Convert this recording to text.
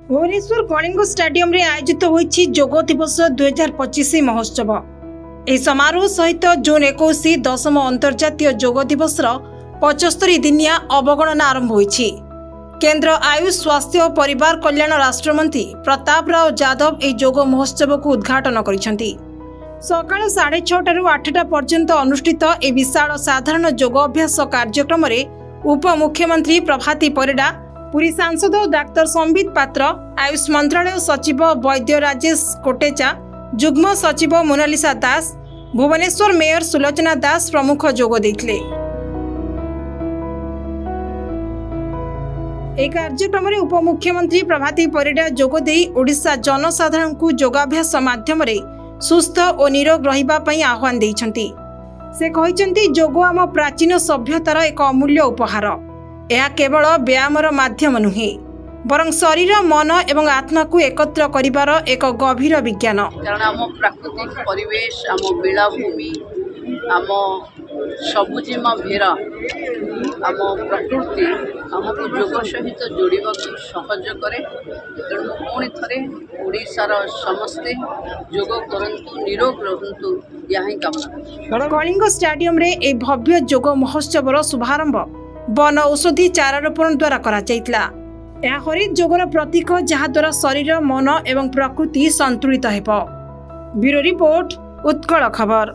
Bhubaneswar Kalinga stadium रे आयोजित होईछि योग दिवस 2025 महोत्सव। यह समारोह सहित जून 21 दशम अंतर्जातीय योग दिवस 75 दिनिया अवगणना आरंभ होईछि। केंद्र आयुष स्वास्थ्य और परिवार कल्याण राष्ट्रमंत्री प्रताप राव यादव यह योग महोत्सव को उद्घाटन करिसेंति। सकाळ 6:30 रु 8टा पर्यंत अनुष्ठित ए विशाल साधारण योग अभ्यास कार्यक्रम रे उप मुख्यमंत्री प्रभाती परिडा, पुरी सांसद डाक्टर संबित पात्र, आयुष मंत्रालय सचिव वैद्य राजेश कोटेचा, जुग्म सचिव मोनालिसा दास, भुवनेश्वर मेयर सुलोचना दास प्रमुख जोग देथिले। एक कार्यक्रम में उपमुख्यमंत्री प्रभाती परिडा जोग दे ओडिशा जनसाधारण को योगाभ्यास माध्यम सुस्थ और निरोग रहिबा पई आह्वान देइछंती। से कहिसंती योग आम प्राचीन सभ्यतार एक अमूल्य उपहार। यह केवल व्यायामर माध्यम नुहे बरं शरीर मन एवं आत्मा को एकत्र करिबार एक गभीर विज्ञान। कारण आम प्राकृतिक परिवेश, आम बेलाभूमि, आम सबुजिमा भेरा, आम प्रकृति आमको योग सहित जोड़ा सहज करे। तेणु पुणी थे ओडिशार समस्ते योग करंतु, निरोग रहंतु, यही कामना। कलिंग स्टेडियम रे ए भव्य योग महोत्सव शुभारंभ वन औषधि चारारोपण द्वारा करा जायतला। यह हरित योगर प्रतीक जहा द्वारा शरीर मन एवं प्रकृति संतुलित हेब। ब्यूरो रिपोर्ट, उत्कल खबर।